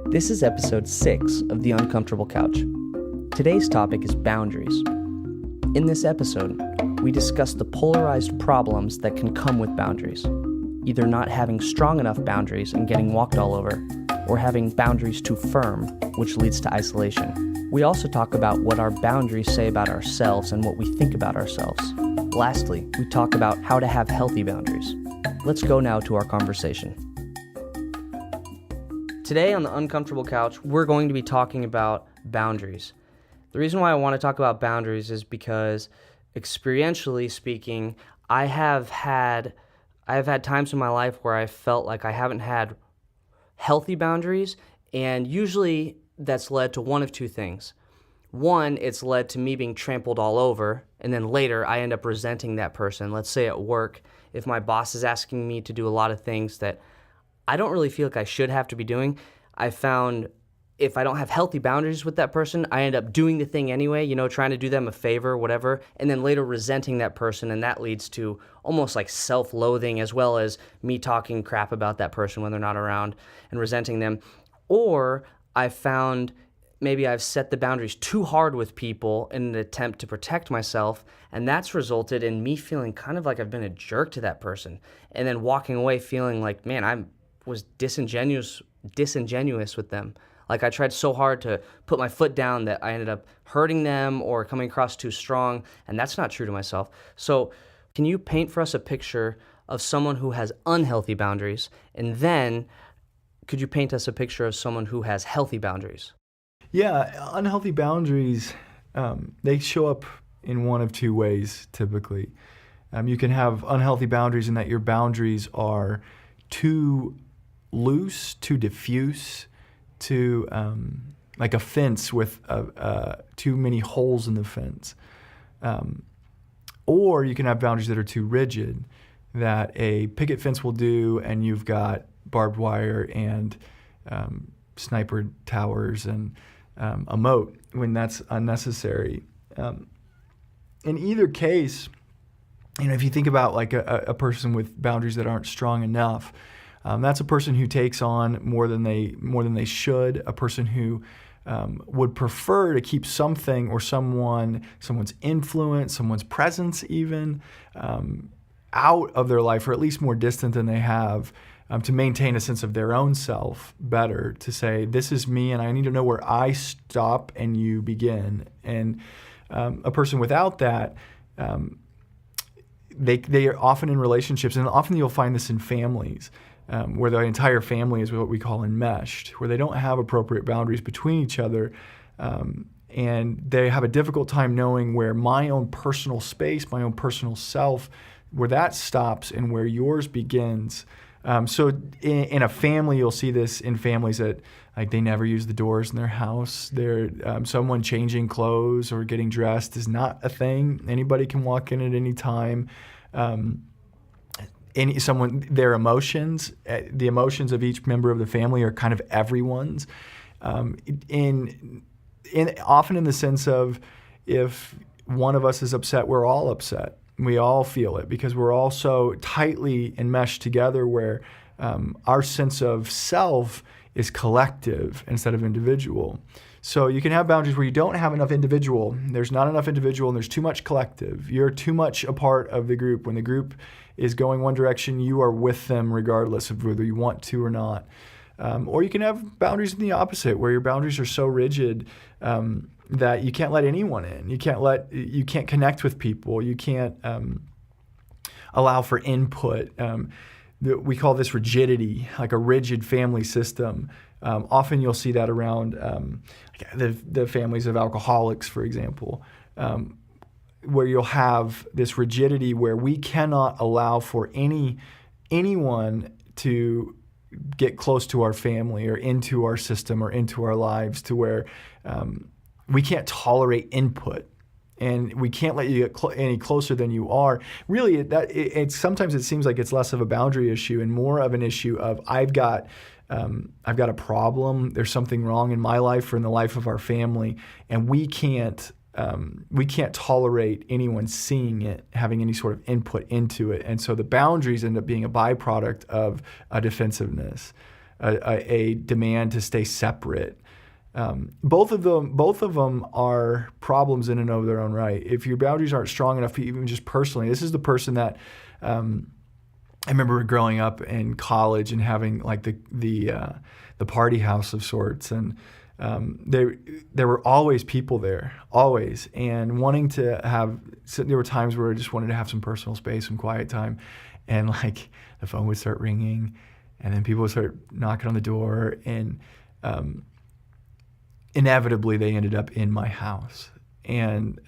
This is episode 6 of The Uncomfortable Couch. Today's topic is boundaries. In this episode, we discuss the polarized problems that can come with boundaries, either not having strong enough boundaries and getting walked all over, or having boundaries too firm, which leads to isolation. We also talk about what our boundaries say about ourselves and what we think about ourselves. Lastly, we talk about how to have healthy boundaries. Let's go now to our conversation. Today on The Uncomfortable Couch, we're going to be talking about boundaries. The reason why I want to talk about boundaries is because, experientially speaking, I have had times in my life where I felt like I haven't had healthy boundaries, and usually that's led to one of two things. One, it's led to me being trampled all over, and then later I end up resenting that person. Let's say at work, if my boss is asking me to do a lot of things that I don't really feel like I should have to be doing, I found if I don't have healthy boundaries with that person, I end up doing the thing anyway, trying to do them a favor, whatever, and then later resenting that person, and that leads to almost like self-loathing as well as me talking crap about that person when they're not around and resenting them. Or I found maybe I've set the boundaries too hard with people in an attempt to protect myself, and that's resulted in me feeling kind of like I've been a jerk to that person, and then walking away feeling like, man, I was disingenuous with them. Like I tried so hard to put my foot down that I ended up hurting them or coming across too strong, and that's not true to myself. So can you paint for us a picture of someone who has unhealthy boundaries, and then could you paint us a picture of someone who has healthy boundaries? Yeah, unhealthy boundaries, they show up in one of two ways typically. You can have unhealthy boundaries in that your boundaries are too loose, too diffuse, too like a fence with too many holes in the fence. Or you can have boundaries that are too rigid, that a picket fence will do, and you've got barbed wire and sniper towers and a moat when that's unnecessary. In either case, if you think about like a person with boundaries that aren't strong enough, that's a person who takes on more than they should, a person who would prefer to keep something or someone's influence, someone's presence even, out of their life, or at least more distant than they have, to maintain a sense of their own self better, to say, this is me and I need to know where I stop and you begin. And a person without that, they are often in relationships, and often you'll find this in families, where the entire family is what we call enmeshed, where they don't have appropriate boundaries between each other, and they have a difficult time knowing where my own personal space, my own personal self, where that stops and where yours begins. So in a family, you'll see this in families that like they never use the doors in their house. Someone changing clothes or getting dressed is not a thing. Anybody can walk in at any time. Their emotions, the emotions of each member of the family are kind of everyone's. Often in the sense of, if one of us is upset, we're all upset. We all feel it because we're all so tightly enmeshed together, where our sense of self is collective instead of individual. So you can have boundaries where you don't have enough individual. There's not enough individual and there's too much collective. You're too much a part of the group. When the group is going one direction, you are with them regardless of whether you want to or not. Or you can have boundaries in the opposite, where your boundaries are so rigid that you can't let anyone in. You can't connect with people. You can't allow for input. We call this rigidity, like a rigid family system. Often you'll see that around the families of alcoholics, for example, where you'll have this rigidity where we cannot allow for anyone to get close to our family or into our system or into our lives, to where we can't tolerate input, and we can't let you get any closer than you are. Really, sometimes it seems like it's less of a boundary issue and more of an issue of I've got a problem. There's something wrong in my life or in the life of our family, and we can't tolerate anyone seeing it, having any sort of input into it. And so the boundaries end up being a byproduct of a defensiveness. a demand to stay separate. Both of them are problems in and of their own right. If your boundaries aren't strong enough, even just personally, this is the person that I remember growing up in college and having like the party house of sorts, and there were always people there, always, and wanting to have. So there were times where I just wanted to have some personal space, some quiet time, and like the phone would start ringing, and then people would start knocking on the door, and inevitably they ended up in my house. And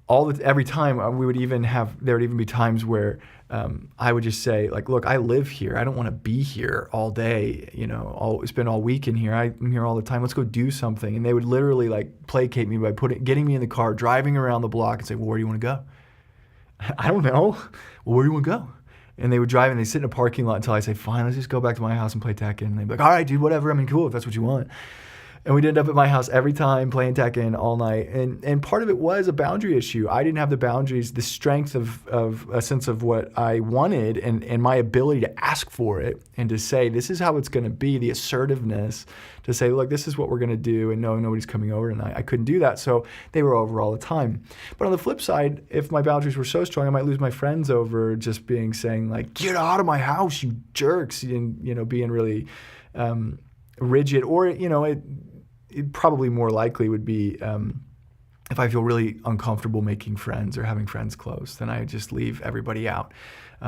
every time there would even be times where I would just say, like, look, I live here. I don't want to be here all day, spend all week in here. I'm here all the time. Let's go do something. And they would literally like placate me by getting me in the car, driving around the block and say, well, where do you want to go? I don't know. Well, where do you want to go? And they would drive and they'd sit in a parking lot until I say, fine, let's just go back to my house and play Tekken. And they'd be like, all right, dude, whatever. I mean, cool, if that's what you want. And we'd end up at my house every time playing Tekken all night. And part of it was a boundary issue. I didn't have the boundaries, the strength of a sense of what I wanted and my ability to ask for it and to say, this is how it's going to be, the assertiveness to say, look, this is what we're going to do, and no, nobody's coming over tonight. I couldn't do that, so they were over all the time. But on the flip side, if my boundaries were so strong, I might lose my friends over just saying like, get out of my house, you jerks, and being really rigid, or it probably more likely would be if I feel really uncomfortable making friends or having friends close, then I just leave everybody out.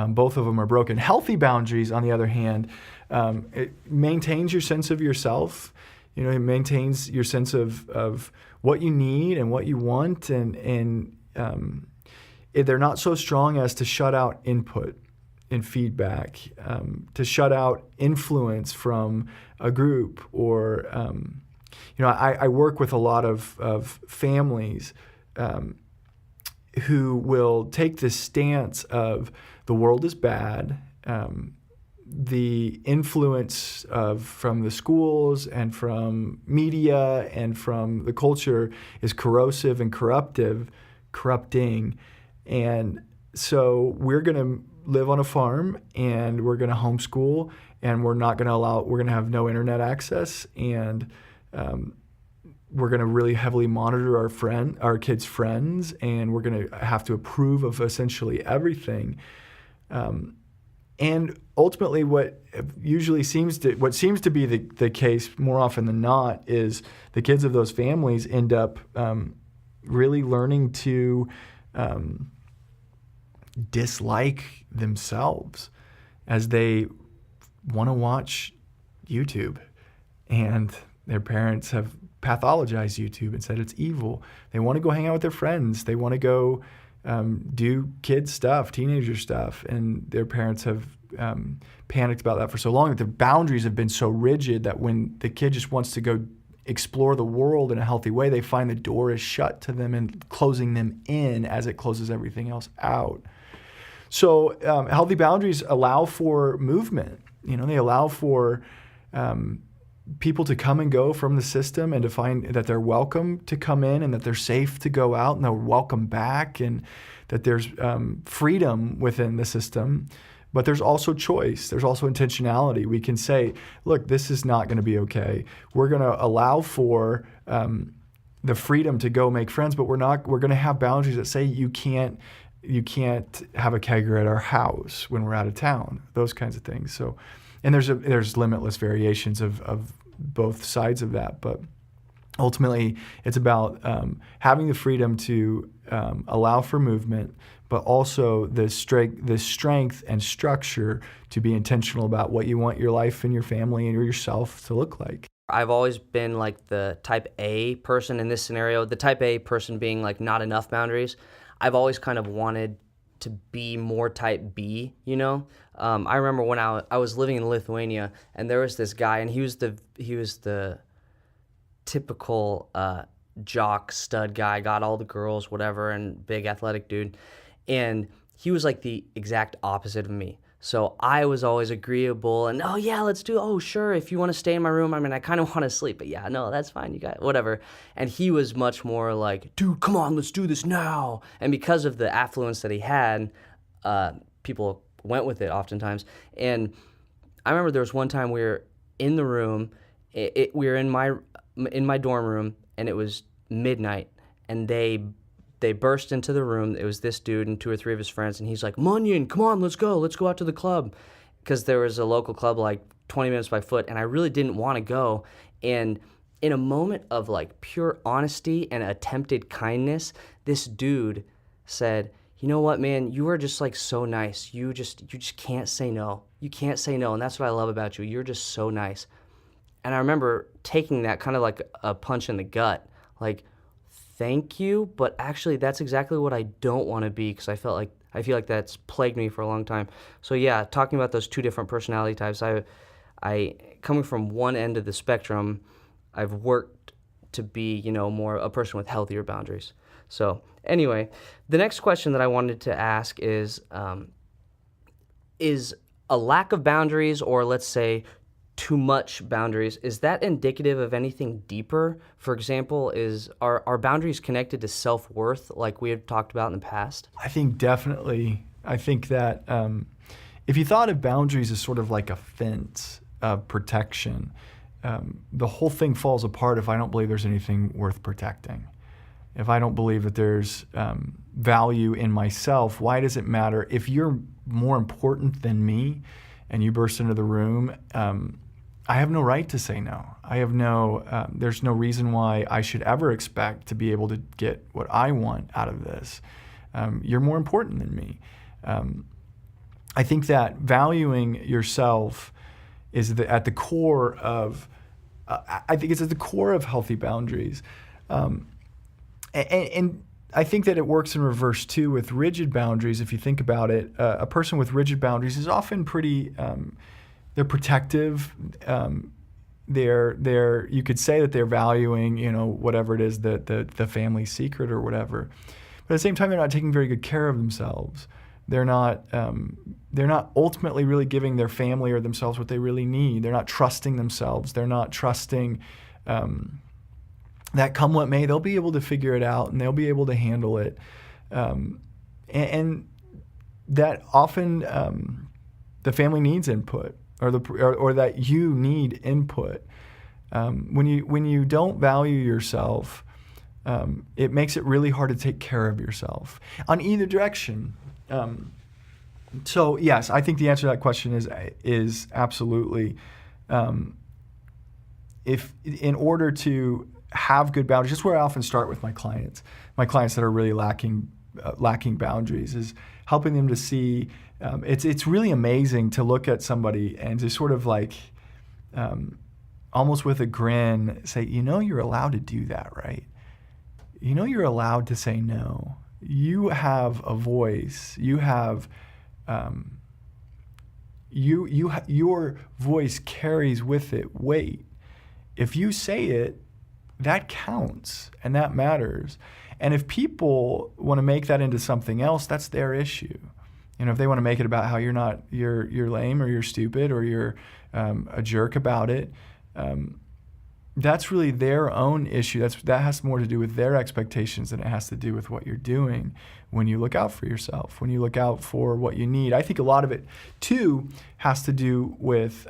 Both of them are broken. Healthy boundaries, on the other hand, it maintains your sense of yourself. It maintains your sense of what you need and what you want, and they're not so strong as to shut out input and feedback, to shut out influence from a group or I work with a lot of families who will take this stance of the world is bad, the influence from the schools and from media and from the culture is corrosive and corrupting, and so we're going to live on a farm and we're going to homeschool and we're going to have no internet access, and we're going to really heavily monitor our kids' friends, and we're going to have to approve of essentially everything. And ultimately, what seems to be the case more often than not is the kids of those families end up really learning to dislike themselves as they want to watch YouTube, and their parents have pathologized YouTube and said it's evil. They want to go hang out with their friends. They want to go do kid stuff, teenager stuff, and their parents have panicked about that for so long that their boundaries have been so rigid that when the kid just wants to go explore the world in a healthy way, they find the door is shut to them and closing them in as it closes everything else out. So healthy boundaries allow for movement. They allow for people to come and go from the system, and to find that they're welcome to come in, and that they're safe to go out, and they're welcome back, and that there's freedom within the system. But there's also choice. There's also intentionality. We can say, look, this is not going to be okay. We're going to allow for the freedom to go make friends, but we're going to have boundaries that say you can't have a kegger at our house when we're out of town. Those kinds of things. So. And there's limitless variations of both sides of that, but ultimately it's about having the freedom to allow for movement, but also the strength and structure to be intentional about what you want your life and your family and yourself to look like. I've always been like the type A person in this scenario, the type A person being like not enough boundaries. I've always kind of wanted to be more type B, I remember when I was living in Lithuania, and there was this guy, and he was the typical jock stud guy, got all the girls, whatever, and big athletic dude, and he was like the exact opposite of me. So I was always agreeable and, oh yeah, let's do it. Oh sure, if you want to stay in my room, I mean, I kind of want to sleep, but yeah, no, that's fine, you got whatever. And he was much more like, dude, come on, let's do this now. And because of the affluence that he had, people went with it oftentimes. And I remember there was one time we were in the room, we were in my dorm room, and it was midnight, and they burst into the room. It was this dude and 2 or 3 of his friends, and he's like, Munyon, come on, let's go out to the club, because there was a local club like 20 minutes by foot, and I really didn't want to go. And in a moment of like pure honesty and attempted kindness, this dude said, you know what, man, you are just like so nice. You just can't say no. You can't say no, and that's what I love about you. You're just so nice. And I remember taking that kind of like a punch in the gut, like, thank you, but actually that's exactly what I don't want to be, because I feel like that's plagued me for a long time. So yeah, talking about those 2 different personality types, I coming from one end of the spectrum, I've worked to be, more a person with healthier boundaries. So anyway, the next question that I wanted to ask is a lack of boundaries, or let's say too much boundaries, is that indicative of anything deeper? For example, are boundaries connected to self-worth like we have talked about in the past? I think definitely. I think that if you thought of boundaries as sort of like a fence of protection, the whole thing falls apart if I don't believe there's anything worth protecting. If I don't believe that there's value in myself, why does it matter? If you're more important than me and you burst into the room, I have no right to say no. There's no reason why I should ever expect to be able to get what I want out of this. You're more important than me. I think that valuing yourself is at the core of, I think it's at the core of healthy boundaries. And I think that it works in reverse too with rigid boundaries. If you think about it, a person with rigid boundaries is often pretty, they're protective. You could say that they're valuing, whatever it is, the family secret or whatever. But at the same time, they're not taking very good care of themselves. They're not ultimately really giving their family or themselves what they really need. They're not trusting themselves. They're not trusting that come what may, they'll be able to figure it out and they'll be able to handle it. And that often the family needs input, or that you need input. When you don't value yourself, it makes it really hard to take care of yourself on either direction. So yes, I think the answer to that question is absolutely. If in order to have good boundaries, just where I often start with my clients that are really lacking boundaries, is helping them to see. It's really amazing to look at somebody and to sort of like, almost with a grin, say, you're allowed to do that, right? You're allowed to say no. You have a voice. You have, your voice carries with it weight. If you say it, that counts and that matters. And if people want to make that into something else, that's their issue. If they want to make it about how you're lame or you're stupid or you're a jerk about it, that's really their own issue. That has more to do with their expectations than it has to do with what you're doing when you look out for yourself, when you look out for what you need. I think a lot of it, too, has to do with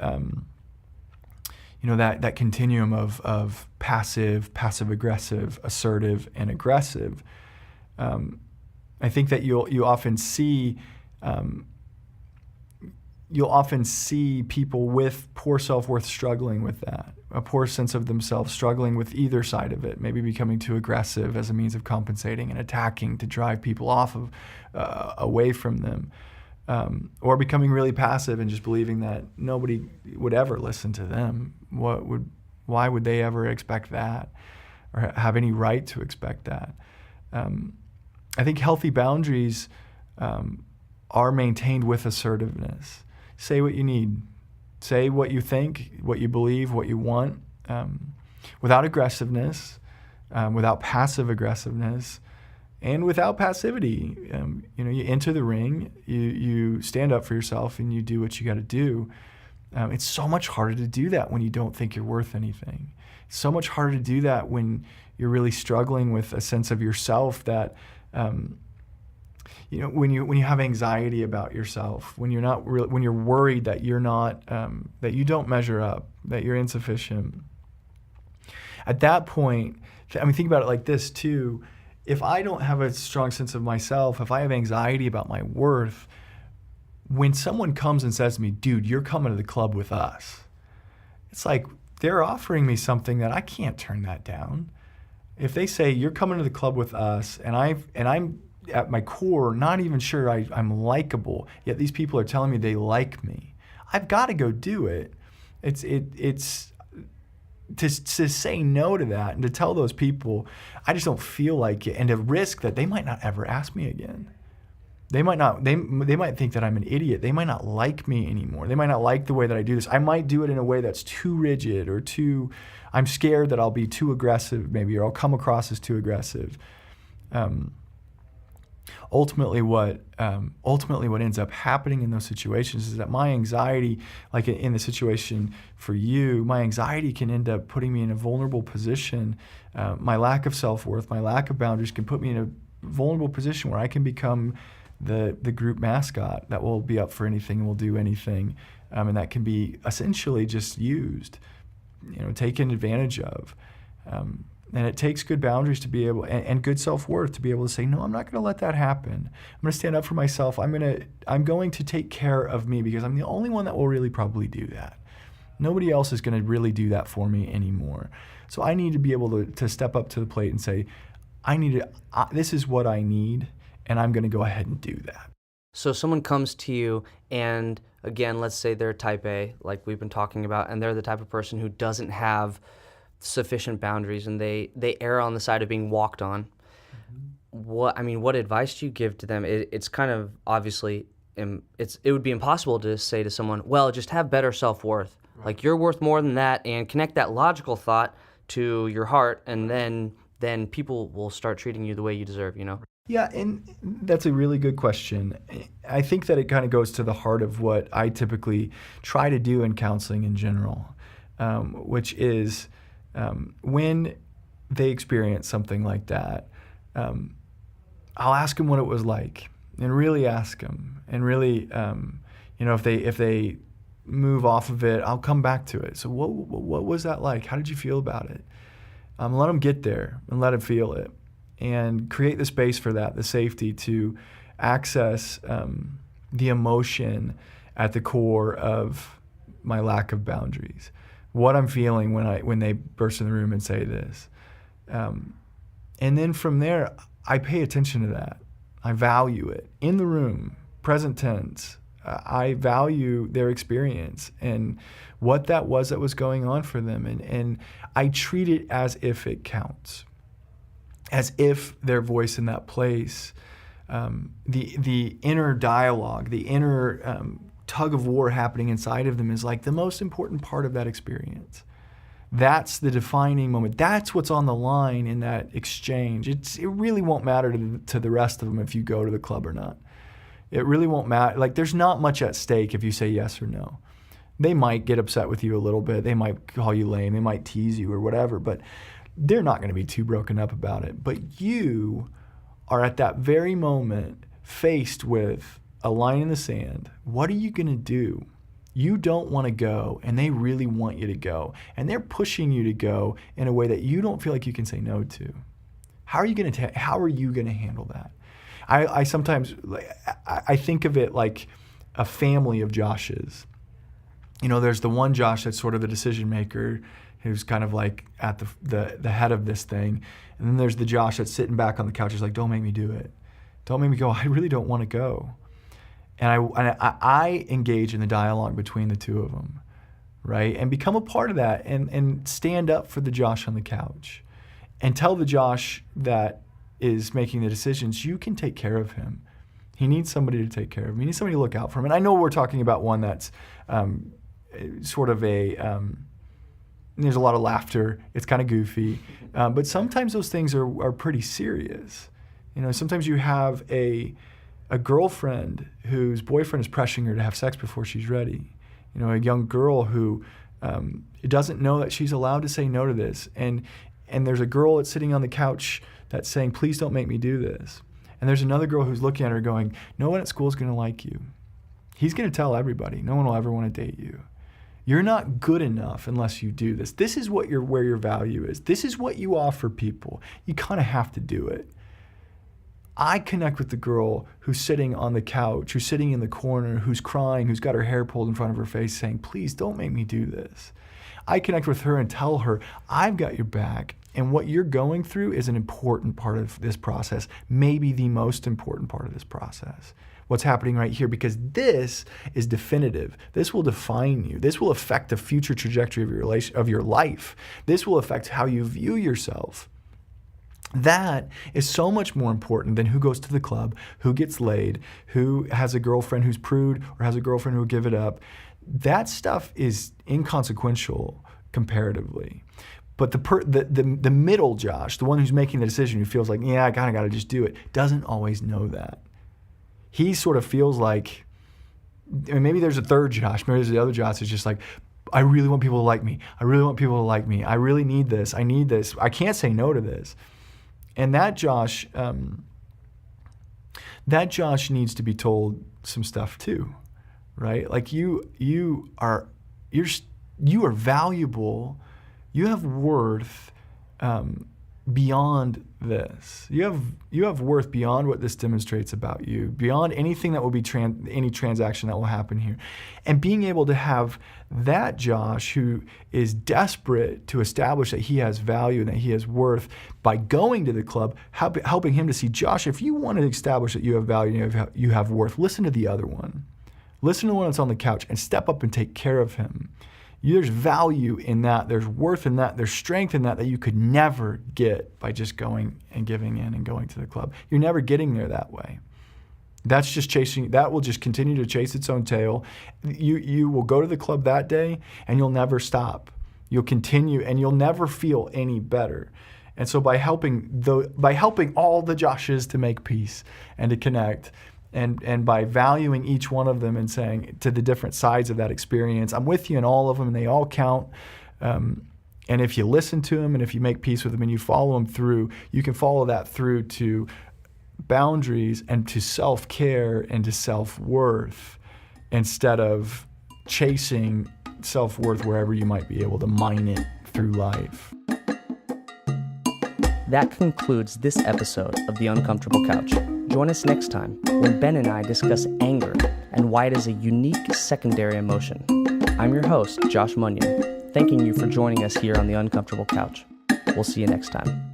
that continuum of passive-aggressive, assertive, and aggressive. I think that you'll often see people with poor self-worth struggling with that, a poor sense of themselves, struggling with either side of it, maybe becoming too aggressive as a means of compensating and attacking to drive people off of, away from them, or becoming really passive and just believing that nobody would ever listen to them. Why would they ever expect that, or have any right to expect that? I think healthy boundaries are maintained with assertiveness. Say what you need. Say what you think, what you believe, what you want, without aggressiveness, without passive aggressiveness, and without passivity. You enter the ring, you stand up for yourself, and you do what you got to do. It's so much harder to do that when you don't think you're worth anything. It's so much harder to do that when you're really struggling with a sense of yourself that when you have anxiety about yourself, when you're worried that you're not, that you don't measure up, that you're insufficient. At that point, think about it like this too. If I don't have a strong sense of myself, if I have anxiety about my worth, when someone comes and says to me, dude, you're coming to the club with us, it's like they're offering me something that I can't turn that down. If they say, you're coming to the club with us, and I'm at my core not even sure I'm likable, yet these people are telling me they like me, I've got to go do it. It's to say no to that and to tell those people, I just don't feel like it, and to risk that they might not ever ask me again. They might think that I'm an idiot. They might not like me anymore. They might not like the way that I do this. I might do it in a way that's too rigid or I'm scared that I'll be too aggressive maybe, or I'll come across as too aggressive. Ultimately what ends up happening in those situations is that my anxiety, like in the situation for you, my anxiety can end up putting me in a vulnerable position. My lack of self-worth, my lack of boundaries can put me in a vulnerable position where I can become the group mascot that will be up for anything and will do anything, and that can be essentially just used, taken advantage of. And it takes good boundaries to be able, and good self-worth to be able to say, no, I'm not going to let that happen. I'm going to stand up for myself. I'm going to take care of me, because I'm the only one that will really probably do that. Nobody else is going to really do that for me anymore. So I need to be able to step up to the plate and say, this is what I need, and I'm going to go ahead and do that. So someone comes to you, and again, let's say they're type A, like we've been talking about, and they're the type of person who doesn't have sufficient boundaries, and they err on the side of being walked on. Mm-hmm. What advice do you give to them? It's kind of obviously, it would be impossible to say to someone, well, just have better self-worth. Right. Like, you're worth more than that, and connect that logical thought to your heart, and then people will start treating you the way you deserve, Yeah, and that's a really good question. I think that it kind of goes to the heart of what I typically try to do in counseling in general, which is when they experience something like that, I'll ask them what it was like, and really ask them, and really, if they move off of it, I'll come back to it. So what was that like? How did you feel about it? Let them get there and let them feel it, and create the space for that, the safety to access the emotion at the core of my lack of boundaries. What I'm feeling when they burst in the room and say this. And then from there, I pay attention to that. I value it. In the room, present tense, I value their experience and what that was going on for them. And I treat it as if it counts, as if their voice in that place, the inner dialogue, the inner tug of war happening inside of them is like the most important part of that experience. That's the defining moment. That's what's on the line in that exchange. It really won't matter to the rest of them if you go to the club or not. It really won't matter. Like, there's not much at stake if you say yes or no. They might get upset with you a little bit. They might call you lame. They might tease you or whatever, but they're not going to be too broken up about it. But you are at that very moment faced with a line in the sand. What are you going to do? You don't want to go, and they really want you to go. And they're pushing you to go in a way that you don't feel like you can say no to. How are you going to handle that? I sometimes I think of it like a family of Joshes. There's the one Josh that's sort of the decision maker, who's kind of like at the head of this thing. And then there's the Josh that's sitting back on the couch, who's like, don't make me do it. Don't make me go. I really don't want to go. And I engage in the dialogue between the two of them, right? And become a part of that, and stand up for the Josh on the couch, and tell the Josh that is making the decisions, you can take care of him. He needs somebody to take care of him. He needs somebody to look out for him. And I know we're talking about one that's sort of there's a lot of laughter. It's kind of goofy. But sometimes those things are pretty serious. Sometimes you have a girlfriend whose boyfriend is pressuring her to have sex before she's ready. A young girl who doesn't know that she's allowed to say no to this. And there's a girl that's sitting on the couch that's saying, please don't make me do this. And there's another girl who's looking at her going, no one at school is going to like you. He's going to tell everybody. No one will ever want to date you. You're not good enough unless you do this. This is where your value is. This is what you offer people. You kind of have to do it. I connect with the girl who's sitting on the couch, who's sitting in the corner, who's crying, who's got her hair pulled in front of her face saying, please don't make me do this. I connect with her and tell her, I've got your back, and what you're going through is an important part of this process, maybe the most important part of this process. What's happening right here, because this is definitive. This will define you. This will affect the future trajectory of your life. This will affect how you view yourself. That is so much more important than who goes to the club, who gets laid, who has a girlfriend who's prude or has a girlfriend who will give it up. That stuff is inconsequential comparatively. But the middle Josh, the one who's making the decision, who feels like, yeah, I kind of got to just do it, doesn't always know that. He sort of feels like, and maybe there's a third Josh, maybe there's the other Josh who's just like, I really want people to like me. I really want people to like me. I really need this. I need this. I can't say no to this. And that Josh needs to be told some stuff too, right? Like you are valuable. You have worth beyond this. You have worth beyond what this demonstrates about you, beyond anything that will be any transaction that will happen here. And being able to have that Josh who is desperate to establish that he has value and that he has worth by going to the club, helping him to see, Josh, if you want to establish that you have value and you have worth, listen to the other one. Listen to the one that's on the couch and step up and take care of him. There's value in that. There's worth in that. There's strength in that you could never get by just going and giving in and going to the club. You're never getting there that way. That's just chasing. That will just continue to chase its own tail. You will go to the club that day and you'll never stop. You'll continue and you'll never feel any better. And so by helping all the Joshes to make peace and to connect, and by valuing each one of them and saying to the different sides of that experience, I'm with you in all of them and they all count. And if you listen to them and if you make peace with them and you follow them through, you can follow that through to boundaries and to self-care and to self-worth instead of chasing self-worth wherever you might be able to mine it through life. That concludes this episode of The Uncomfortable Couch. Join us next time when Ben and I discuss anger and why it is a unique secondary emotion. I'm your host, Josh Munyon, thanking you for joining us here on The Uncomfortable Couch. We'll see you next time.